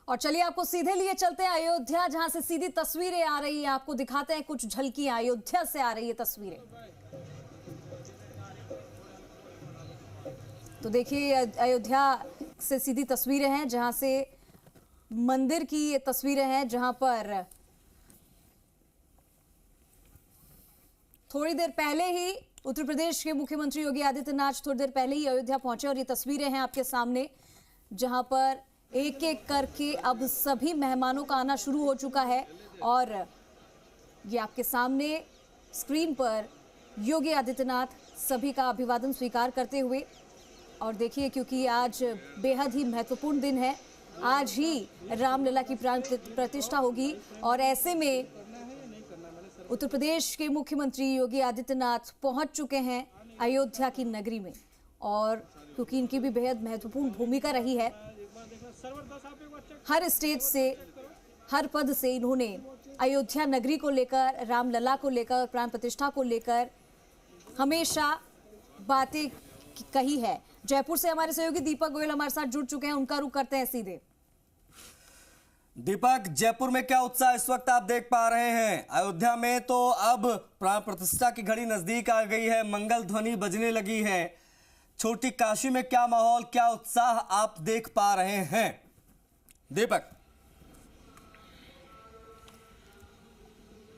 और चलिए आपको सीधे लिए चलते हैं अयोध्या, जहां से सीधी तस्वीरें आ रही हैं। आपको दिखाते हैं कुछ झलकियां, अयोध्या से आ रही है तस्वीरें। तो देखिए अयोध्या से सीधी तस्वीरें हैं, जहां से मंदिर की ये तस्वीरें हैं, जहां पर थोड़ी देर पहले ही उत्तर प्रदेश के मुख्यमंत्री योगी आदित्यनाथ थोड़ी देर पहले ही अयोध्या पहुंचे और ये तस्वीरें हैं आपके सामने, जहां पर एक एक करके अब सभी मेहमानों का आना शुरू हो चुका है। और ये आपके सामने स्क्रीन पर योगी आदित्यनाथ सभी का अभिवादन स्वीकार करते हुए। और देखिए, क्योंकि आज बेहद ही महत्वपूर्ण दिन है, आज ही रामलला की प्राण प्रतिष्ठा होगी और ऐसे में उत्तर प्रदेश के मुख्यमंत्री योगी आदित्यनाथ पहुंच चुके हैं अयोध्या की नगरी में। और क्योंकि इनकी भी बेहद महत्वपूर्ण भूमिका रही है, हर स्टेज से, हर पद से इन्होंने अयोध्या नगरी को लेकर, रामलला को लेकर, प्राण प्रतिष्ठा को लेकर हमेशा बातें कही है। जयपुर से हमारे सहयोगी दीपक गोयल हमारे साथ जुड़ चुके हैं, उनका रुख करते हैं सीधे। दीपक, जयपुर में क्या उत्साह इस वक्त आप देख पा रहे हैं? अयोध्या में तो अब प्राण प्रतिष्ठा की घड़ी नजदीक आ गई है, मंगल ध्वनि बजने लगी है। छोटी काशी में क्या माहौल, क्या उत्साह आप देख पा रहे हैं दीपक?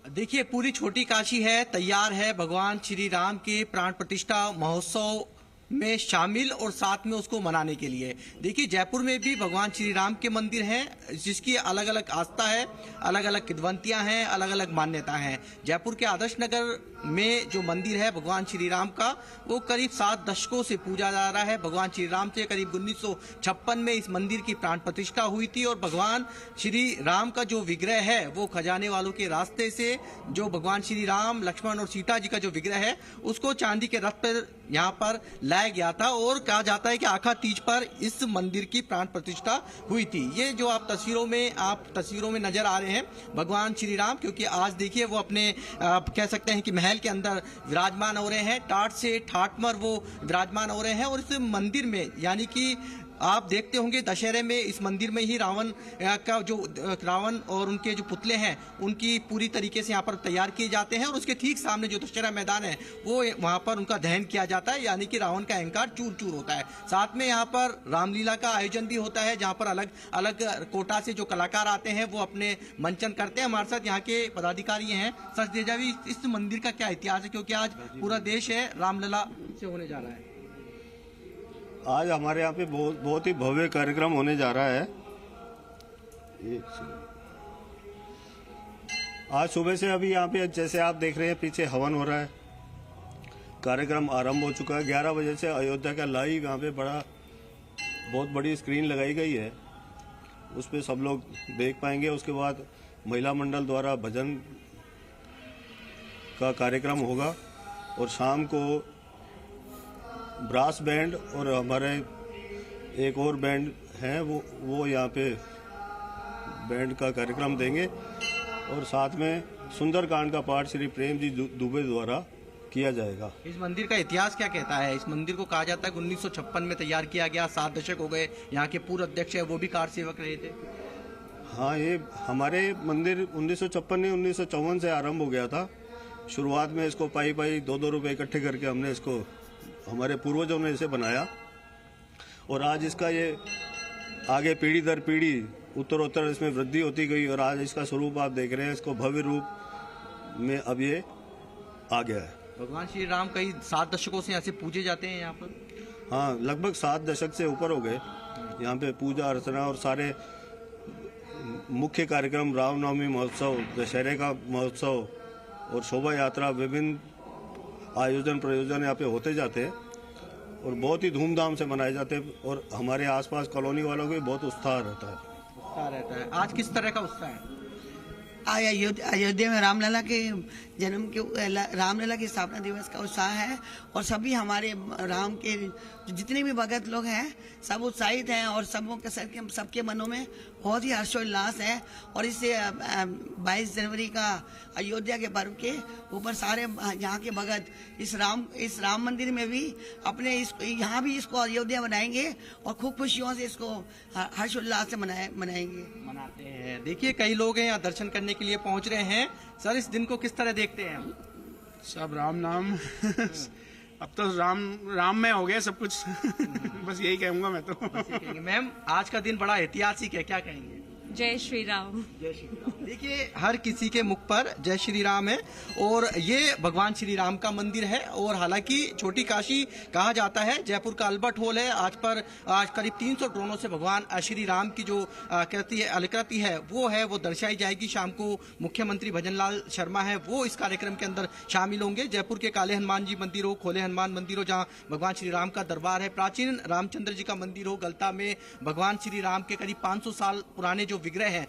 देखिए, पूरी छोटी काशी है, तैयार है भगवान श्री राम के प्राण प्रतिष्ठा महोत्सव में शामिल और साथ में उसको मनाने के लिए। देखिए, जयपुर में भी भगवान श्री राम के मंदिर हैं, जिसकी अलग अलग आस्था है, अलग अलग किद्वंतियां हैं, अलग अलग मान्यता हैं। जयपुर के आदर्श नगर में जो मंदिर है भगवान श्री राम का, वो करीब 7 दशकों से पूजा जा रहा है। भगवान श्री राम से करीब 1956 में इस मंदिर की प्राण प्रतिष्ठा हुई थी और भगवान श्री राम का जो विग्रह है वो खजाने वालों के रास्ते से, जो भगवान श्री राम, लक्ष्मण और सीता जी का जो विग्रह है उसको चांदी के रथ पर यहाँ पर लाया गया था। और कहा जाता है कि आखा तीज पर इस मंदिर की प्राण प्रतिष्ठा हुई थी। ये जो आप तस्वीरों में नजर आ रहे हैं भगवान श्री राम, क्योंकि आज देखिए वो अपने कह सकते हैं कि महल के अंदर विराजमान हो रहे हैं, टाट से ठाटमर वो विराजमान हो रहे हैं। और इस मंदिर में, यानी कि आप देखते होंगे दशहरे में इस मंदिर में ही रावण और उनके जो पुतले हैं उनकी पूरी तरीके से यहाँ पर तैयार किए जाते हैं। और उसके ठीक सामने जो दशहरा मैदान है वो वहाँ पर उनका दहन किया जाता है, यानी कि रावण का अहंकार चूर चूर होता है। साथ में यहाँ पर रामलीला का आयोजन भी होता है, जहाँ पर अलग अलग कोटा से जो कलाकार आते हैं वो अपने मंचन करते हैं। हमारे साथ यहाँ के पदाधिकारी हैं। सच देजावी, इस मंदिर का क्या इतिहास है, क्योंकि आज पूरा देश है रामलला से होने जा रहा है। आज हमारे यहाँ पे बहुत ही भव्य कार्यक्रम होने जा रहा है। आज सुबह से अभी यहाँ पे जैसे आप देख रहे हैं पीछे हवन हो रहा है, कार्यक्रम आरंभ हो चुका है। 11 बजे से अयोध्या का लाइव यहाँ पे बहुत बड़ी स्क्रीन लगाई गई है, उस पर सब लोग देख पाएंगे। उसके बाद महिला मंडल द्वारा भजन का कार्यक्रम होगा और शाम को ब्रास बैंड और हमारे एक और बैंड हैं वो यहाँ पे बैंड का कार्यक्रम देंगे। और साथ में सुंदरकांड का पाठ श्री प्रेम जी दुबे द्वारा किया जाएगा। इस मंदिर का इतिहास क्या कहता है? इस मंदिर को कहा जाता है कि 1956 में तैयार किया गया, 7 दशक हो गए। यहाँ के पूर्व अध्यक्ष है वो भी कार सेवक रहे थे। हाँ, ये हमारे मंदिर 1956 में 1954 से आरम्भ हो गया था। शुरुआत में इसको पाई 2-2 रुपये इकट्ठे करके हमने इसको, हमारे पूर्वजों ने इसे बनाया और आज इसका ये आगे पीढ़ी दर पीढ़ी उत्तरोत्तर इसमें वृद्धि होती गई और आज इसका स्वरूप आप देख रहे हैं, इसको भव्य रूप में अब ये आ गया है। भगवान श्री राम कई 7 दशकों से ऐसे पूजे जाते हैं यहाँ पर। हाँ, लगभग 7 दशक से ऊपर हो गए यहाँ पे पूजा अर्चना और सारे मुख्य कार्यक्रम, रामनवमी महोत्सव, दशहरे का महोत्सव और शोभा यात्रा, विभिन्न आयोजन प्रयोजन यहाँ पे होते जाते हैं और बहुत ही धूमधाम से मनाए जाते हैं। और हमारे आसपास कॉलोनी वालों को भी बहुत उत्साह रहता है। आज किस तरह का उत्साह है? अयोध्या में रामलला के जन्म के रामलला की स्थापना दिवस का उत्साह है और सभी हमारे राम के जितने भी भगत लोग हैं सब उत्साहित हैं और सबके मनों में बहुत ही हर्षोल्लास है। और इससे 22 जनवरी का अयोध्या के पर्व के ऊपर सारे यहाँ के भगत इस राम मंदिर में भी अपने यहाँ भी इसको अयोध्या बनाएंगे और खूब खुशियों से इसको हर्षोल्लास से मनाते हैं। देखिए कई लोग हैं यहाँ दर्शन करने के लिए पहुँच रहे हैं। सर इस दिन को किस तरह देखते हैं? सब राम नाम अब तो राम में हो गया सब कुछ बस यही कहूँगा मैं तो। मैम आज का दिन बड़ा ऐतिहासिक है, क्या कहेंगे? जय श्री राम। जय श्री राम। देखिए हर किसी के मुख पर जय श्री राम है और ये भगवान श्री राम का मंदिर है। और हालांकि छोटी काशी कहा जाता है, जयपुर का अल्बर्ट हॉल है। आज करीब 300 ड्रोनों से भगवान श्री राम की जो आकृति है वो दर्शाई जाएगी। शाम को मुख्यमंत्री भजनलाल शर्मा है वो इस कार्यक्रम के अंदर शामिल होंगे। जयपुर के काले हनुमान जी मंदिर हो, खोले हनुमान मंदिर हो, जहाँ भगवान श्री राम का दरबार है, प्राचीन रामचंद्र जी का मंदिर हो, गलता में भगवान श्री राम के करीब 500 साल पुराने जो विग्रह हैं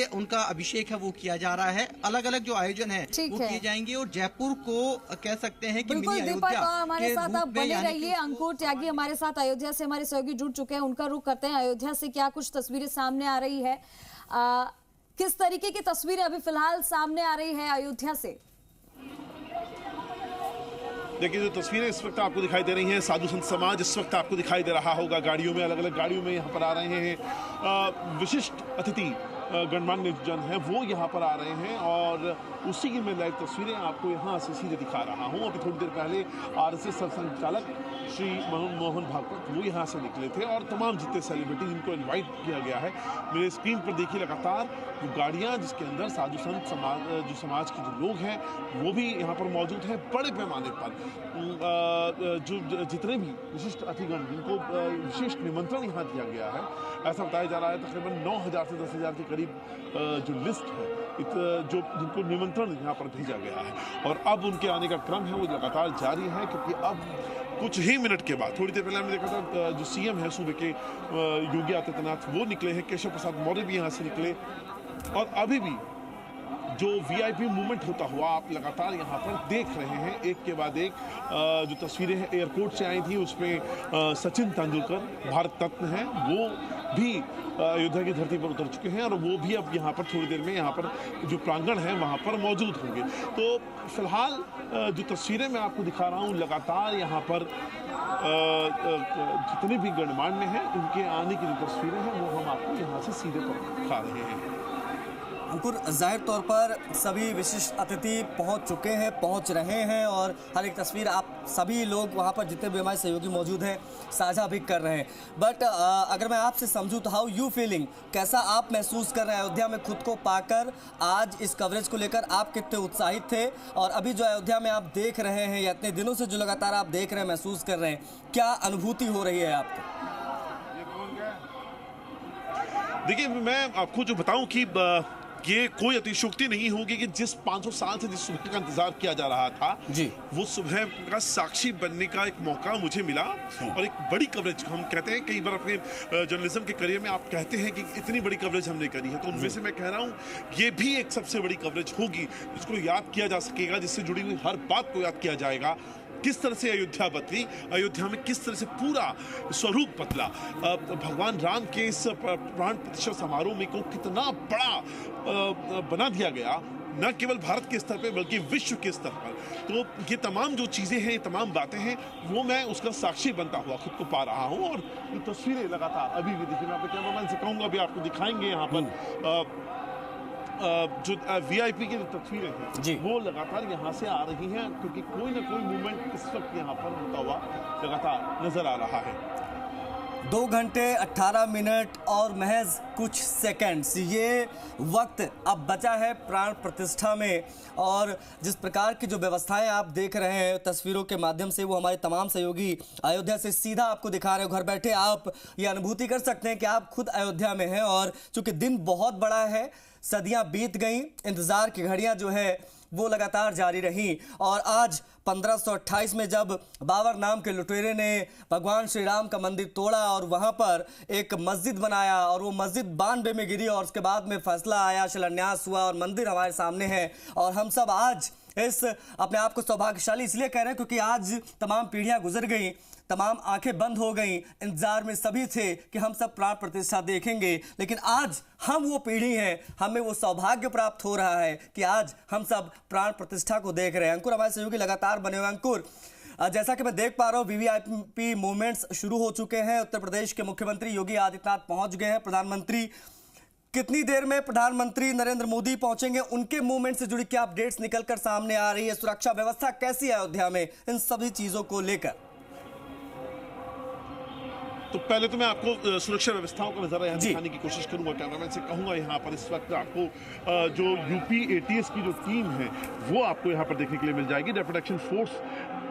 उनका अभिषेक है वो किया जा रहा है। अलग अलग जो आयोजन है वो किए जाएंगे और जयपुर को कह सकते हैं कि मिनी अयोध्या हमारे साथ आप बने रहिए। अंकुर त्यागी हमारे साथ अयोध्या से हमारे सहयोगी जुड़ चुके हैं, उनका रुख करते हैं। अयोध्या से क्या कुछ तस्वीरें सामने आ रही है, किस तरीके की तस्वीरें अभी फिलहाल सामने आ रही है अयोध्या से? देखिए जो तस्वीरें इस वक्त आपको दिखाई दे रही हैं, साधु संत समाज इस वक्त आपको दिखाई दे रहा होगा गाड़ियों में, अलग अलग गाड़ियों में यहाँ पर आ रहे हैं। विशिष्ट अतिथि गणमान्य जन हैं वो यहाँ पर आ रहे हैं और उसी की मैं लाइव तस्वीरें आपको यहाँ से सीधे दिखा रहा हूँ। अभी थोड़ी देर पहले आरएसएस सरसंघचालक श्री मोहन भागवत वो यहाँ से निकले थे और तमाम जितने सेलिब्रिटी जिनको इनवाइट किया गया है, मेरे स्क्रीन पर देखिए लगातार वो गाड़ियाँ जिसके अंदर साधु संत समाज के जो लोग हैं वो भी यहाँ पर मौजूद हैं। बड़े पैमाने पर जो जितने भी विशिष्ट अतिथिगण जिनको विशेष निमंत्रण यहाँ दिया गया है, ऐसा बताया जा रहा है तकरीबन 9,000 से 10,000 के करीब जो लिस्ट है जो जिनको निमंत्रण यहाँ पर भेजा गया है और अब उनके आने का क्रम है वो लगातार जारी है। क्योंकि अब कुछ ही मिनट के बाद, थोड़ी देर पहले हमने देखा था जो सीएम है सूबे के योगी आदित्यनाथ वो निकले हैं, केशव प्रसाद मौर्य भी यहाँ से निकले और अभी भी जो वीआईपी मूवमेंट होता हुआ आप लगातार यहाँ पर देख रहे हैं। एक के बाद एक जो तस्वीरें हैं एयरपोर्ट से आई थी उसमें सचिन तेंदुलकर भारत रत्न हैं वो भी अयोध्या की धरती पर उतर चुके हैं और वो भी अब यहाँ पर थोड़ी देर में यहाँ पर जो प्रांगण है वहाँ पर मौजूद होंगे। तो फिलहाल जो तस्वीरें मैं आपको दिखा रहा हूँ लगातार यहाँ पर जितने भी गणमान्य हैं उनके आने की जो तस्वीरें हैं वो हम आपको यहाँ से सीधे पर दिखा रहे हैं। अंकुर, जाहिर तौर पर सभी विशिष्ट अतिथि पहुंच चुके हैं, पहुंच रहे हैं और हर एक तस्वीर आप सभी लोग वहां पर जितने भी हमारे सहयोगी मौजूद हैं साझा भी कर रहे हैं। बट अगर मैं आपसे समझूं तो हाउ यू फीलिंग, कैसा आप महसूस कर रहे हैं अयोध्या में खुद को पाकर? आज इस कवरेज को लेकर आप कितने उत्साहित थे और अभी जो अयोध्या में आप देख रहे हैं या इतने दिनों से जो लगातार आप देख रहे हैं, महसूस कर रहे हैं, क्या अनुभूति हो रही है आपको? देखिए मैं आपको जो बताऊं कि ये कोई अतिशयोक्ति नहीं होगी कि जिस 500 साल से जिस सुबह का इंतजार किया जा रहा था जी, वो सुबह का साक्षी बनने का एक मौका मुझे मिला और एक बड़ी कवरेज। हम कहते हैं कई बार अपने जर्नलिज्म के करियर में आप कहते हैं कि इतनी बड़ी कवरेज हमने करी है, तो उनमें से मैं कह रहा हूँ ये भी एक सबसे बड़ी कवरेज होगी जिसको याद किया जा सकेगा, जिससे जुड़ी हुई हर बात को याद किया जाएगा। किस तरह से अयोध्या बदली, अयोध्या में किस तरह से पूरा स्वरूप बदला, भगवान राम के इस प्राण प्रतिष्ठा समारोह में को कितना बड़ा बना दिया गया, न केवल भारत के स्तर पे बल्कि विश्व के स्तर पर। तो ये तमाम जो चीज़ें हैं, तमाम बातें हैं, वो मैं उसका साक्षी बनता हुआ खुद को पा रहा हूँ। और ये तस्वीरें लगातार अभी भी देखिए, मैं अपने कैमरामैन से कहूँगा अभी आपको दिखाएंगे यहाँ पर जो वीआईपी की तस्वीरें हैं वो लगातार यहाँ से आ रही हैं क्योंकि कोई ना कोई मूवमेंट इस वक्त यहाँ पर होता हुआ लगातार नजर आ रहा है। 2 घंटे 18 मिनट और महज कुछ सेकंड्स ये वक्त अब बचा है प्राण प्रतिष्ठा में। और जिस प्रकार की जो व्यवस्थाएं आप देख रहे हैं तस्वीरों के माध्यम से, वो हमारे तमाम सहयोगी अयोध्या से सीधा आपको दिखा रहे हो। घर बैठे आप ये अनुभूति कर सकते हैं कि आप खुद अयोध्या में हैं और चूंकि दिन बहुत बड़ा है, सदियां बीत गई, इंतजार की घड़ियां जो है वो लगातार जारी रही। और आज 1528 में जब बाबर नाम के लुटेरे ने भगवान श्री राम का मंदिर तोड़ा और वहां पर एक मस्जिद बनाया और वो मस्जिद 92 में गिरी और उसके बाद में फैसला आया, शिलान्यास हुआ और मंदिर हमारे सामने है। और हम सब आज इस अपने आप को सौभाग्यशाली इसलिए कह रहे हैं क्योंकि आज तमाम पीढ़ियां गुजर गई, तमाम आंखें बंद हो गईं, इंतजार में सभी थे कि हम सब प्राण प्रतिष्ठा देखेंगे, लेकिन आज हम वो पीढ़ी हैं, हमें वो सौभाग्य प्राप्त हो रहा है कि आज हम सब प्राण प्रतिष्ठा को देख रहे हैं। अंकुर हमारे सहयोगी लगातार बने हुए। अंकुर, जैसा कि मैं देख पा रहा हूँ वीवीआईपी मूवमेंट्स शुरू हो चुके हैं। उत्तर प्रदेश के मुख्यमंत्री योगी आदित्यनाथ पहुंच गए हैं। प्रधानमंत्री कितनी देर में प्रधानमंत्री नरेंद्र मोदी पहुंचेंगे, उनके मूवमेंट से जुड़ी क्या अपडेट्स निकलकर सामने आ रही है? सुरक्षा व्यवस्था कैसी है अयोध्या में, इन सभी चीजों को लेकर? तो पहले तो मैं आपको सुरक्षा व्यवस्थाओं का नजारा यहाँ दिखाने की कोशिश करूंगा, कैमरामैन से कहूंगा यहाँ पर इस वक्त आपको जो यूपी एटीएस की जो टीम है वो आपको यहाँ पर देखने के लिए मिल जाएगी। रैपिड एक्शन फोर्स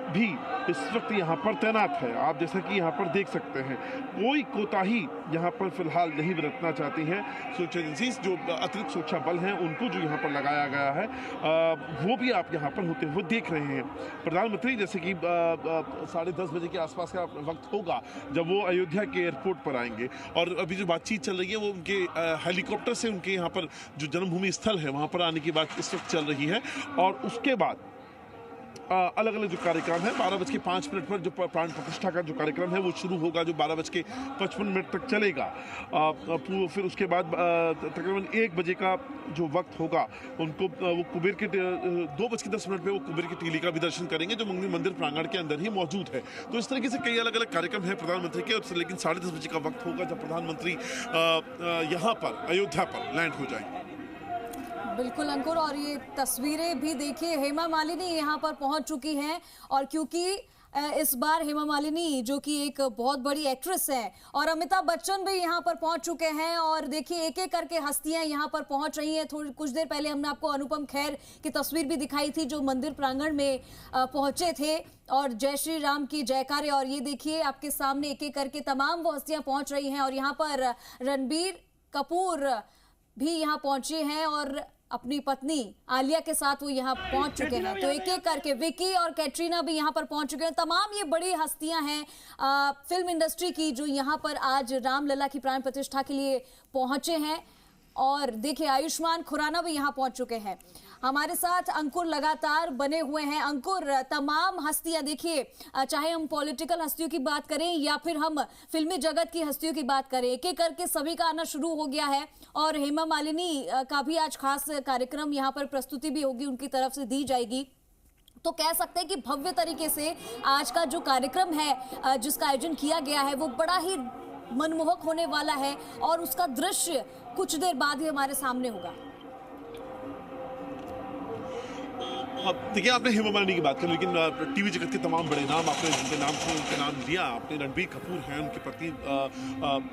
भी इस वक्त यहाँ पर तैनात है। आप जैसा कि यहाँ पर देख सकते हैं, कोई कोताही यहाँ पर फिलहाल नहीं बरतना चाहती हैं सुरक्षा एजेंसी। जो अतिरिक्त सुरक्षा बल हैं उनको जो यहाँ पर लगाया गया है वो भी आप यहाँ पर होते हुए देख रहे हैं। प्रधानमंत्री जैसे कि 10:30 बजे के आसपास का वक्त होगा जब वो अयोध्या के एयरपोर्ट पर आएंगे और अभी जो बातचीत चल रही है वो उनके हेलीकॉप्टर से उनके यहाँ पर जो जन्मभूमि स्थल है वहाँ पर आने की बात इस वक्त चल रही है। और उसके बाद अलग अलग जो कार्यक्रम है 12:05 पर जो प्राण प्रतिष्ठा का जो कार्यक्रम है वो शुरू होगा, जो 12:55 तक चलेगा। फिर उसके बाद तकरीबन 1 बजे का जो वक्त होगा उनको वो कुबेर के 2:10 पे वो कुबेर की टीली का भी दर्शन करेंगे जो मंदिर प्रांगण के अंदर ही मौजूद है। तो इस तरीके से कई अलग अलग कार्यक्रम है प्रधानमंत्री के। लेकिन 10:30 बजे का वक्त होगा जब प्रधानमंत्री यहाँ पर अयोध्या पर लैंड हो जाएंगे। बिल्कुल अंकुर, और ये तस्वीरें भी देखिए, हेमा मालिनी यहाँ पर पहुंच चुकी हैं। और क्योंकि इस बार हेमा मालिनी जो कि एक बहुत बड़ी एक्ट्रेस है और अमिताभ बच्चन भी यहाँ पर पहुंच चुके हैं और देखिए एक एक करके हस्तियां यहाँ पर पहुंच रही हैं। कुछ देर पहले हमने आपको अनुपम खेर की तस्वीर भी दिखाई थी जो मंदिर प्रांगण में पहुंचे थे और जय श्री राम की जयकारे। और ये देखिए आपके सामने एक एक करके तमाम वो हस्तियां पहुंच रही हैं। और यहाँ पर रणबीर कपूर भी यहाँ पहुंचे हैं और अपनी पत्नी आलिया के साथ वो यहाँ पहुंच चुके हैं। तो एक एक करके विकी और कैटरीना भी यहाँ पर पहुंच चुके हैं। तमाम ये बड़ी हस्तियां हैं फिल्म इंडस्ट्री की जो यहाँ पर आज रामलला की प्राण प्रतिष्ठा के लिए पहुंचे हैं। और देखिए आयुष्मान खुराना भी यहाँ पहुंच चुके हैं। हमारे साथ अंकुर लगातार बने हुए हैं। अंकुर, तमाम हस्तियां देखिए, चाहे हम पॉलिटिकल हस्तियों की बात करें या फिर हम फिल्मी जगत की हस्तियों की बात करें, एक एक करके सभी का आना शुरू हो गया है। और हेमा मालिनी का भी आज खास कार्यक्रम यहाँ पर प्रस्तुति भी होगी, उनकी तरफ से दी जाएगी। तो कह सकते हैं कि भव्य तरीके से आज का जो कार्यक्रम है जिसका आयोजन किया गया है वो बड़ा ही मनमोहक होने वाला है और उसका दृश्य कुछ देर बाद ही हमारे सामने होगा। देखिए, आपने हेमा मालिनी की बात की, लेकिन टीवी जगत के तमाम बड़े नाम आपने जिनके नाम लिया आपने, रणबीर कपूर हैं, उनकी पत्नी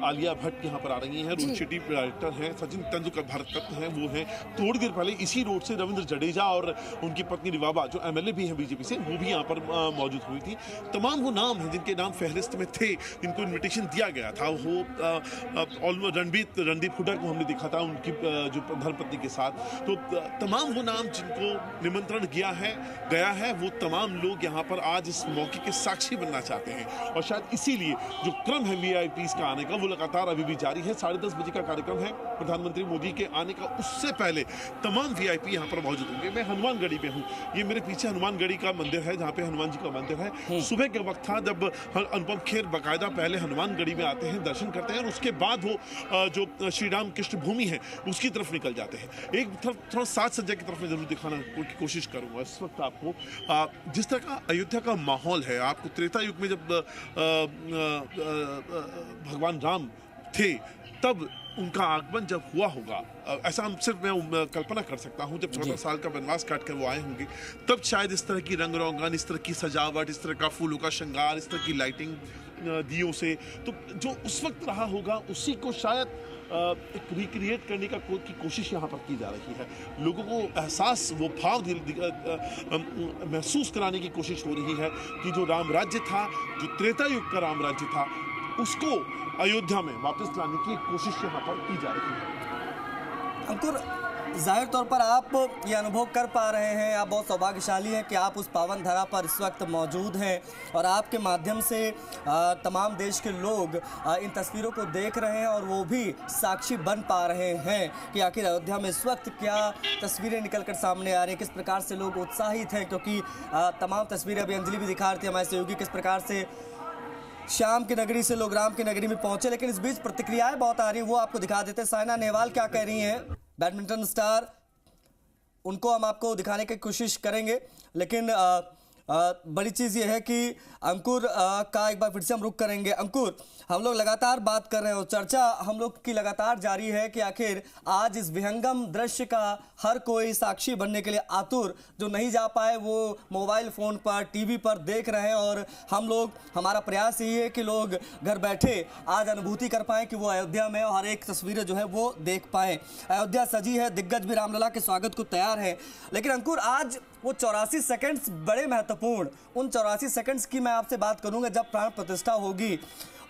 आलिया भट्ट यहाँ पर आ रही हैं, रोहित शेट्टी डायरेक्टर हैं, सचिन तेंदुलकर भारत रत्न हैं वो हैं। थोड़ी देर पहले इसी रोड से रविंद्र जडेजा और उनकी पत्नी रिवाबा जो एमएलए भी हैं बीजेपी से, वो भी यहाँ पर मौजूद हुई थी। तमाम वो नाम हैं जिनके नाम फहरिस्त में थे, जिनको इन्विटेशन दिया गया था। वो रणदीप हुड्डा को हमने देखा था उनकी जो धर्मपत्नी के साथ। तो तमाम वो नाम जिनको निमंत्रण गया है वो तमाम लोग यहाँ पर आज इस मौके के साक्षी बनना चाहते हैं। और शायद इसीलिए जो क्रम है वीआईपीज़ का आने का वो लगातार अभी भी जारी है। 10:30 बजे का कार्यक्रम है प्रधानमंत्री मोदी के आने का, उससे पहले तमाम वीआईपी यहाँ पर मौजूद होंगे। मैं हनुमानगढ़ी में हूँ, ये मेरे पीछे हनुमानगढ़ी का मंदिर है जहाँ पे हनुमान जी का मंदिर है। सुबह के वक्त था जब अनुपम खेर बाकायदा पहले हनुमानगढ़ी में आते हैं, दर्शन करते हैं और उसके बाद वो जो श्री राम कृष्ण भूमि है उसकी तरफ निकल जाते हैं। एक तरफ थोड़ा साज सज्जा की तरफ मैं जरूर दिखाना की कोशिश करूँगा। इस वक्त आपको जिस तरह का अयोध्या का माहौल है, आपको त्रेता युग में जब भगवान राम थे तब उनका आगमन जब हुआ होगा, ऐसा हम सिर्फ मैं कल्पना कर सकता हूँ, जब 14 साल का वनवास काट कर वो आए होंगे तब शायद इस तरह की रंग रोगन, इस तरह की सजावट, इस तरह का फूलों का श्रृंगार, इस तरह की लाइटिंग दियों से, तो जो उस वक्त रहा होगा उसी को शायद एक रिक्रिएट करने की कोशिश यहाँ पर की जा रही है। लोगों को एहसास, वो भाव महसूस कराने की कोशिश हो रही है कि जो राम राज्य था, जो त्रेता युग का राम राज्य था, उसको अयोध्या में वापस लाने की कोशिश यहाँ पर की जा रही है। अंकुर, जाहिर तौर पर आप ये अनुभव कर पा रहे हैं, आप बहुत सौभाग्यशाली हैं कि आप उस पावन धरा पर इस वक्त मौजूद हैं और आपके माध्यम से तमाम देश के लोग इन तस्वीरों को देख रहे हैं और वो भी साक्षी बन पा रहे हैं कि आखिर अयोध्या में इस वक्त क्या तस्वीरें निकल कर सामने आ रही हैं, किस प्रकार से लोग उत्साहित हैं। क्योंकि तमाम तस्वीरें अभी अंजलि भी दिखा रही थी हमारे सहयोगी, किस प्रकार से श्याम की नगरी से लोग राम की नगरी में पहुंचे। लेकिन इस बीच प्रतिक्रियाएं बहुत आ रही हैं, वो आपको दिखा देते हैं। साइना नेहवाल क्या कह रही हैं, बैडमिंटन स्टार, उनको हम आपको दिखाने की कोशिश करेंगे। लेकिन बड़ी चीज़ ये है कि अंकुर का एक बार फिर से हम रुख करेंगे। अंकुर, हम लोग लगातार बात कर रहे हो, चर्चा हम लोग की लगातार जारी है कि आखिर आज इस विहंगम दृश्य का हर कोई साक्षी बनने के लिए आतुर, जो नहीं जा पाए वो मोबाइल फ़ोन पर, टीवी पर देख रहे हैं। और हम लोग, हमारा प्रयास यही है कि लोग घर बैठे आज अनुभूति कर पाएँ कि वो अयोध्या में हर एक तस्वीरें जो है वो देख पाएँ। अयोध्या सजी है, दिग्गज भी रामलला के स्वागत को तैयार है। लेकिन अंकुर, आज वो 84 सेकंड्स बड़े महत्वपूर्ण, उन 84 सेकंड्स की मैं आपसे बात करूंगा जब प्राण प्रतिष्ठा होगी।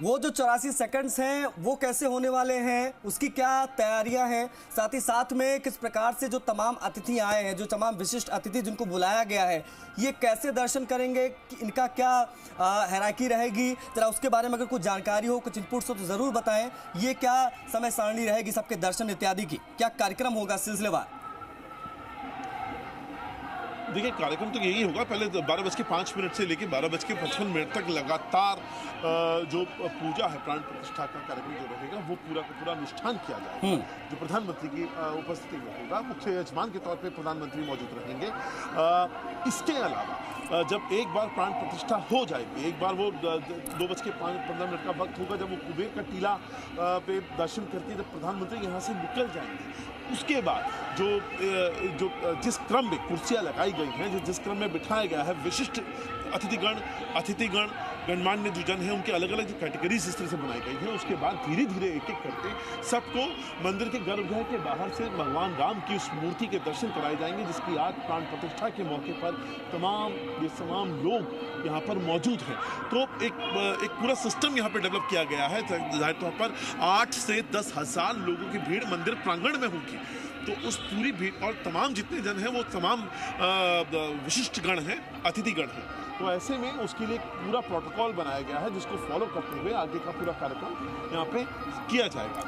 वो जो 84 सेकंड्स हैं वो कैसे होने वाले हैं, उसकी क्या तैयारियां हैं, साथ ही साथ में किस प्रकार से जो तमाम अतिथि आए हैं, जो तमाम विशिष्ट अतिथि जिनको बुलाया गया है, ये कैसे दर्शन करेंगे, इनका क्या हायरार्की रहेगी, जरा उसके बारे में अगर कुछ जानकारी हो, कुछ इनपुट्स हो तो ज़रूर बताएं। ये क्या समय सारणी रहेगी सबके दर्शन इत्यादि की, क्या कार्यक्रम होगा सिलसिलेवार? देखिए, कार्यक्रम तो यही होगा। पहले 12:05 से लेकर 12:55 तक लगातार जो पूजा है, प्राण प्रतिष्ठा का कार्यक्रम जो रहेगा वो पूरा का पूरा अनुष्ठान किया जाएगा, जो प्रधानमंत्री की उपस्थिति में होगा। मुख्य यजमान के तौर पे प्रधानमंत्री मौजूद रहेंगे। इसके अलावा जब एक बार प्राण प्रतिष्ठा हो जाएगी, एक बार वो 2:15 का वक्त होगा जब वो कुबेर का टीला पे दर्शन करके जब प्रधानमंत्री यहाँ से निकल जाएंगे, उसके बाद जो जिस क्रम में कुर्सियाँ लगाई गई हैं, जिस क्रम में बिठाया गया है, विशिष्ट अतिथिगण गणमान्य जो जन है, उनके अलग अलग जो कैटेगरीज इस तरह से बनाई गई है, उसके बाद धीरे धीरे एक एक करके सबको मंदिर के गर्भगृह के बाहर से भगवान राम की उस मूर्ति के दर्शन कराए जाएंगे, जिसकी आज प्राण प्रतिष्ठा के मौके पर तमाम लोग यहाँ पर मौजूद हैं। तो एक पूरा सिस्टम यहाँ पर डेवलप किया गया है। जाहिर तौर पर 8 से 10 हज़ार लोगों की भीड़ मंदिर प्रांगण में होगी। तो उस पूरी भीड़ और तमाम जितने जन हैं वो तमाम विशिष्ट गण हैं, अतिथिगण हैं। तो ऐसे में उसके लिए पूरा प्रोटोकॉल बनाया गया है, जिसको फॉलो करते हुए आगे का पूरा कार्यक्रम यहाँ पे किया जाएगा।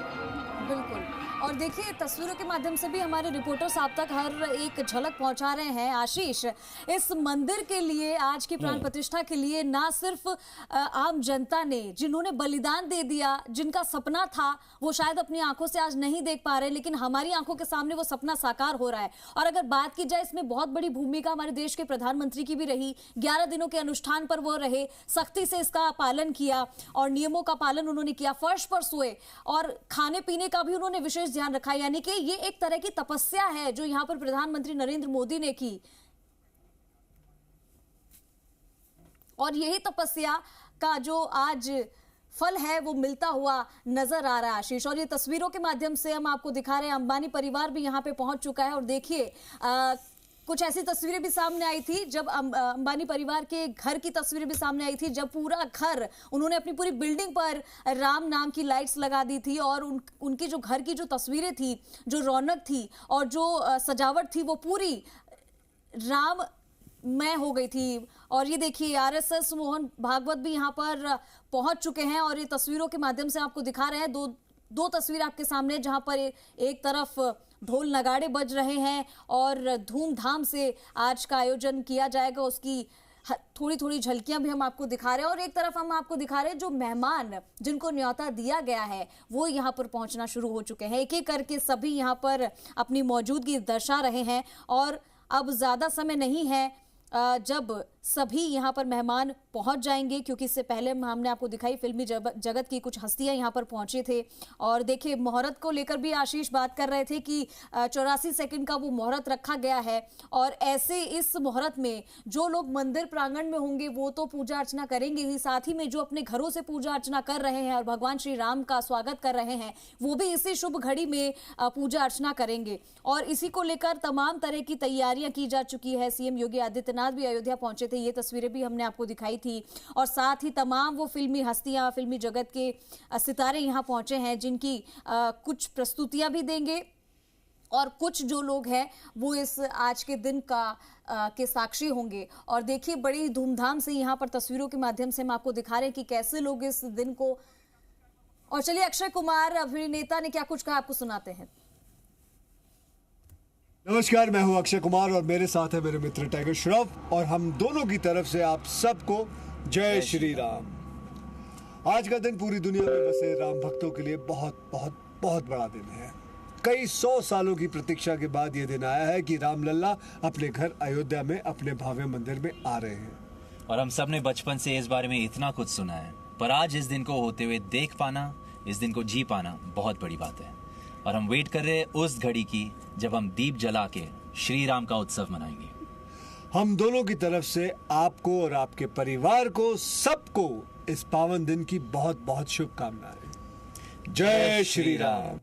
बिल्कुल। और देखिए, तस्वीरों के माध्यम से भी हमारे रिपोर्टर्स आप तक हर एक झलक पहुंचा रहे हैं। आशीष, इस मंदिर के लिए, आज की प्राण प्रतिष्ठा के लिए, ना सिर्फ आम जनता ने, जिन्होंने बलिदान दे दिया, जिनका सपना था, वो शायद अपनी आंखों से आज नहीं देख पा रहे, लेकिन हमारी आंखों के सामने वो सपना साकार हो रहा है। और अगर बात की जाए, इसमें बहुत बड़ी भूमिका हमारे देश के प्रधानमंत्री की भी रही। 11 दिनों के अनुष्ठान पर वो रहे, सख्ती से इसका पालन किया और नियमों का पालन उन्होंने किया, फर्श पर सोए और खाने पीने का भी उन्होंने विशेष ध्यान रखा। यानी कि ये एक तरह की तपस्या है जो यहां पर प्रधानमंत्री नरेंद्र मोदी ने की, और यही तपस्या का जो आज फल है वो मिलता हुआ नजर आ रहा है आशीष। और ये तस्वीरों के माध्यम से हम आपको दिखा रहे हैं, अंबानी परिवार भी यहां पे पहुंच चुका है। और देखिए, कुछ ऐसी तस्वीरें भी सामने आई थी जब अंबानी परिवार के घर की तस्वीरें भी सामने आई थी, जब पूरा घर, उन्होंने अपनी पूरी बिल्डिंग पर राम नाम की लाइट्स लगा दी थी और उनकी जो घर की जो तस्वीरें थी, जो रौनक थी और जो सजावट थी, वो पूरी राम में हो गई थी। और ये देखिए, आरएसएस मोहन भागवत भी यहाँ पर पहुंच चुके हैं और ये तस्वीरों के माध्यम से आपको दिखा रहे हैं। दो तस्वीर आपके सामने, जहां पर एक तरफ ढोल नगाड़े बज रहे हैं और धूमधाम से आज का आयोजन किया जाएगा, उसकी थोड़ी थोड़ी झलकियां भी हम आपको दिखा रहे हैं। और एक तरफ हम आपको दिखा रहे हैं जो मेहमान जिनको न्योता दिया गया है वो यहाँ पर पहुंचना शुरू हो चुके हैं। एक एक करके सभी यहाँ पर अपनी मौजूदगी दर्शा रहे हैं और अब ज़्यादा समय नहीं है जब सभी यहाँ पर मेहमान पहुँच जाएंगे, क्योंकि इससे पहले हमने आपको दिखाई फिल्मी जगत की कुछ हस्तियाँ यहाँ पर पहुँचे थे। और देखिए, मुहूर्त को लेकर भी आशीष बात कर रहे थे कि 84 सेकंड का वो मुहूर्त रखा गया है और ऐसे इस मुहूर्त में जो लोग मंदिर प्रांगण में होंगे वो तो पूजा अर्चना करेंगे ही, साथ ही में जो अपने घरों से पूजा अर्चना कर रहे हैं और भगवान श्री राम का स्वागत कर रहे हैं वो भी इसी शुभ घड़ी में पूजा अर्चना करेंगे। और इसी को लेकर तमाम तरह की तैयारियां की जा चुकी है। सीएम योगी आदित्यनाथ भी अयोध्या पहुंचे थे, ये तस्वीरें भी हमने आपको दिखाई थी। और साथ ही तमाम वो फिल्मी हस्तियां, फिल्मी जगत के सितारे यहां पहुंचे हैं, जिनकी कुछ प्रस्तुतियां भी देंगे और कुछ जो लोग हैं वो इस आज के दिन का के साक्षी होंगे। और देखिए बड़ी धूमधाम से यहाँ पर तस्वीरों के माध्यम से हम आपको दिखा रहे हैं कि कैसे लोग इस दिन को। और चलिए अक्षय कुमार अभिनेता ने क्या कुछ कहा आपको सुनाते हैं। नमस्कार, मैं हूं अक्षय कुमार और मेरे साथ है मेरे मित्र टाइगर श्रॉफ और हम दोनों की तरफ से आप सबको जय श्री राम। आज का दिन पूरी दुनिया में बसे राम भक्तों के लिए बहुत बहुत बहुत बड़ा दिन है। कई 100 सालों की प्रतीक्षा के बाद यह दिन आया है कि रामलल्ला अपने घर अयोध्या में अपने भव्य मंदिर में आ रहे हैं। और हम सब ने बचपन से इस बारे में इतना कुछ सुना है, पर आज इस दिन को होते हुए देख पाना, इस दिन को जी पाना बहुत बड़ी बात है। और हम वेट कर रहे हैं उस घड़ी की जब हम दीप जला के श्री राम का उत्सव मनाएंगे। हम दोनों की तरफ से आपको और आपके परिवार को सबको इस पावन दिन की बहुत बहुत शुभकामनाएं। जय श्री राम।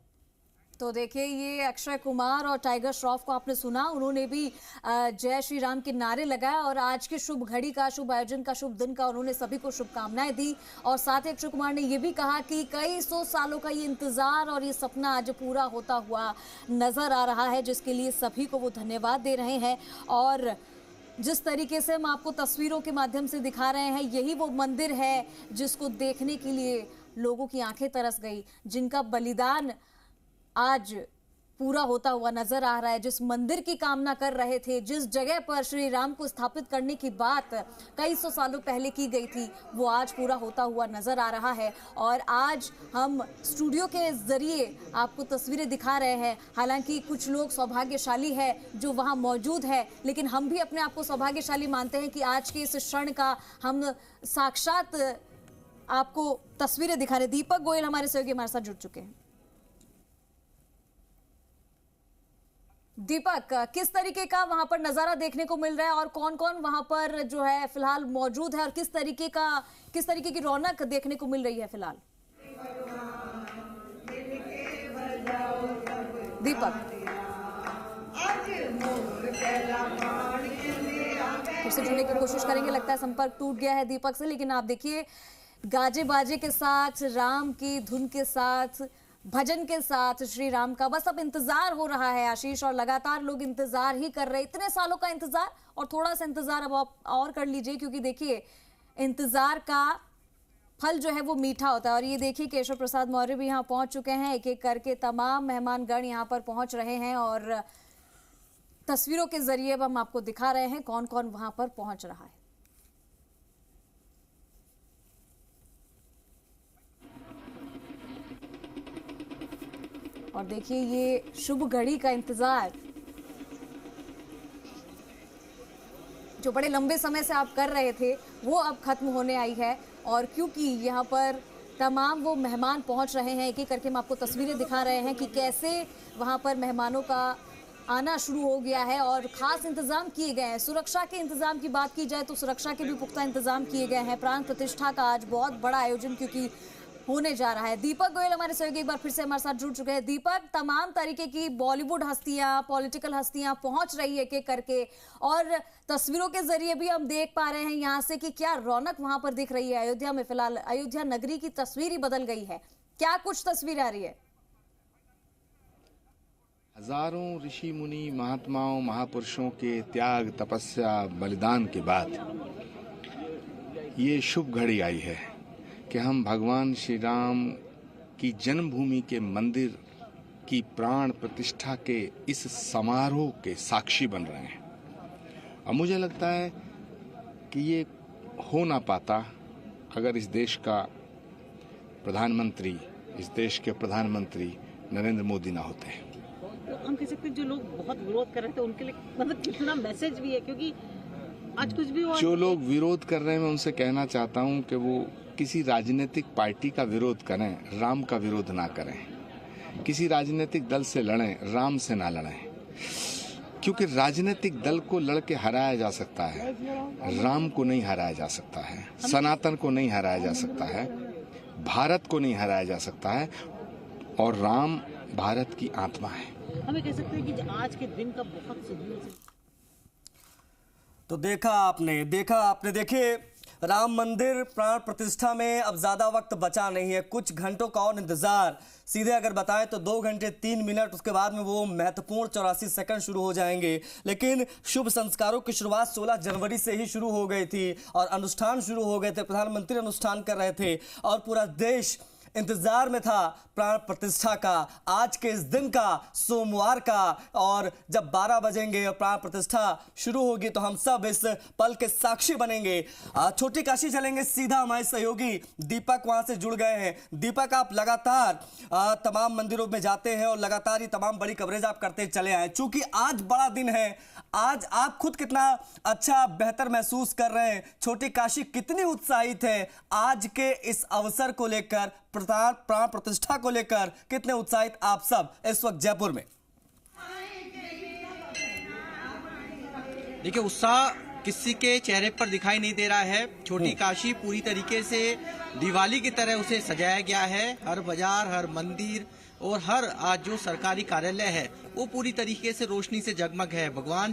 तो देखिए ये अक्षय कुमार और टाइगर श्रॉफ को आपने सुना, उन्होंने भी जय श्री राम के नारे लगाए और आज के शुभ घड़ी का, शुभ आयोजन का, शुभ दिन का उन्होंने सभी को शुभकामनाएं दी। और साथ ही अक्षय कुमार ने ये भी कहा कि कई 100 सालों का ये इंतजार और ये सपना आज पूरा होता हुआ नजर आ रहा है, जिसके लिए सभी को वो धन्यवाद दे रहे हैं। और जिस तरीके से हम आपको तस्वीरों के माध्यम से दिखा रहे हैं, यही वो मंदिर है जिसको देखने के लिए लोगों की आंखें तरस गई, जिनका बलिदान आज पूरा होता हुआ नजर आ रहा है। जिस मंदिर की कामना कर रहे थे, जिस जगह पर श्री राम को स्थापित करने की बात कई 100 सालों पहले की गई थी, वो आज पूरा होता हुआ नजर आ रहा है। और आज हम स्टूडियो के जरिए आपको तस्वीरें दिखा रहे हैं। हालांकि कुछ लोग सौभाग्यशाली है जो वहां मौजूद है, लेकिन हम भी अपने आप को सौभाग्यशाली मानते हैं कि आज के इस क्षण का हम साक्षात आपको तस्वीरें दिखा रहे। दीपक गोयल हमारे सहयोगी हमारे साथ जुड़ चुके हैं। दीपक, किस तरीके का वहां पर नजारा देखने को मिल रहा है और कौन कौन वहां पर जो है फिलहाल मौजूद है और किस तरीके की रौनक देखने को मिल रही है फिलहाल? दीपक फिर से जुड़ने की कोशिश करेंगे, लगता है संपर्क टूट गया है दीपक से। लेकिन आप देखिए गाजे बाजे के साथ, राम की धुन के साथ, भजन के साथ श्री राम का बस अब इंतजार हो रहा है आशीष, और लगातार लोग इंतजार ही कर रहे हैं। इतने सालों का इंतजार और थोड़ा सा इंतजार अब आप और कर लीजिए, क्योंकि देखिए इंतजार का फल जो है वो मीठा होता है। और ये देखिए केशव प्रसाद मौर्य भी यहाँ पहुंच चुके हैं, एक एक करके तमाम मेहमानगण यहाँ पर पहुंच रहे हैं और तस्वीरों के जरिए अब हम आपको दिखा रहे हैं कौन कौन वहां पर पहुंच रहा है। और देखिए ये शुभ घड़ी का इंतजार जो बड़े लंबे समय से आप कर रहे थे वो अब खत्म होने आई है। और क्योंकि यहाँ पर तमाम वो मेहमान पहुंच रहे हैं, एक एक करके हम आपको तस्वीरें दिखा रहे हैं कि कैसे वहां पर मेहमानों का आना शुरू हो गया है और खास इंतजाम किए गए हैं। सुरक्षा के इंतजाम की बात की जाए तो सुरक्षा के भी पुख्ता इंतजाम किए गए हैं। प्राण प्रतिष्ठा का आज बहुत बड़ा आयोजन क्योंकि होने जा रहा है। दीपक गोयल हमारे सहयोगी एक बार फिर से हमारे साथ जुड़ चुके हैं। दीपक, तमाम तरीके की बॉलीवुड हस्तियां, पॉलिटिकल हस्तियां पहुंच रही है एक एक करके, और तस्वीरों के जरिए भी हम देख पा रहे हैं यहाँ से कि क्या रौनक वहां पर दिख रही है अयोध्या में। फिलहाल अयोध्या नगरी की तस्वीर ही बदल गई है। क्या कुछ तस्वीर आ रही है? हजारों ऋषि मुनि, महात्माओं, महापुरुषों के त्याग, तपस्या, बलिदान के बाद ये शुभ घड़ी आई है कि हम भगवान श्री राम की जन्मभूमि के मंदिर की प्राण प्रतिष्ठा के इस समारोह के साक्षी बन रहे हैं। और मुझे लगता है कि ये हो ना पाता अगर इस देश का प्रधानमंत्री, इस देश के प्रधानमंत्री नरेंद्र मोदी ना होते। तो हम कह सकते हैं जो लोग बहुत विरोध कर रहे थे उनके लिए मतलब कितना मैसेज भी है, क्योंकि आज कुछ भी जो लोग विरोध कर रहे हैं मैं उनसे कहना चाहता हूं कि वो किसी राजनीतिक पार्टी का विरोध करें, राम का विरोध ना करें। किसी राजनीतिक दल से लड़ें, राम से ना लड़ें, क्योंकि राजनीतिक दल को लड़के हराया जा सकता है, राम को नहीं हराया जा सकता है, सनातन को नहीं हराया जा सकता है, भारत को नहीं हराया जा सकता है, और राम भारत की आत्मा है। हमें कह सकते हैं कि आज के दिन का बहुत सदियों से तो देखा आपने देखिए राम मंदिर प्राण प्रतिष्ठा में अब ज्यादा वक्त बचा नहीं है, कुछ घंटों का और इंतजार। सीधे अगर बताएं तो 2 घंटे 3 मिनट, उसके बाद में वो महत्वपूर्ण 84 सेकंड शुरू हो जाएंगे। लेकिन शुभ संस्कारों की शुरुआत 16 जनवरी से ही शुरू हो गई थी और अनुष्ठान शुरू हो गए थे। प्रधानमंत्री अनुष्ठान कर रहे थे और पूरा देश इंतजार में था प्राण प्रतिष्ठा का, आज के इस दिन का, सोमवार का। और जब 12 बजेंगे और प्राण प्रतिष्ठा शुरू होगी तो हम सब इस पल के साक्षी बनेंगे। छोटी काशी चलेंगे सीधा, हमारे सहयोगी दीपक वहां से जुड़ गए हैं। दीपक, आप लगातार तमाम मंदिरों में जाते हैं और लगातार ही तमाम बड़ी कवरेज आप करते चले आए। चूंकि आज बड़ा दिन है, आज आप खुद कितना अच्छा बेहतर महसूस कर रहे हैं? छोटी काशी कितनी उत्साहित है आज के इस अवसर को लेकर, प्राण प्रतिष्ठा को लेकर कितने उत्साहित आप सब इस वक्त जयपुर में? देखिए, उत्साह किसी के चेहरे पर दिखाई नहीं दे रहा है। छोटी काशी पूरी तरीके से दिवाली की तरह उसे सजाया गया है। हर बाजार, हर मंदिर और हर आज जो सरकारी कार्यालय है वो पूरी तरीके से रोशनी से जगमग है। भगवान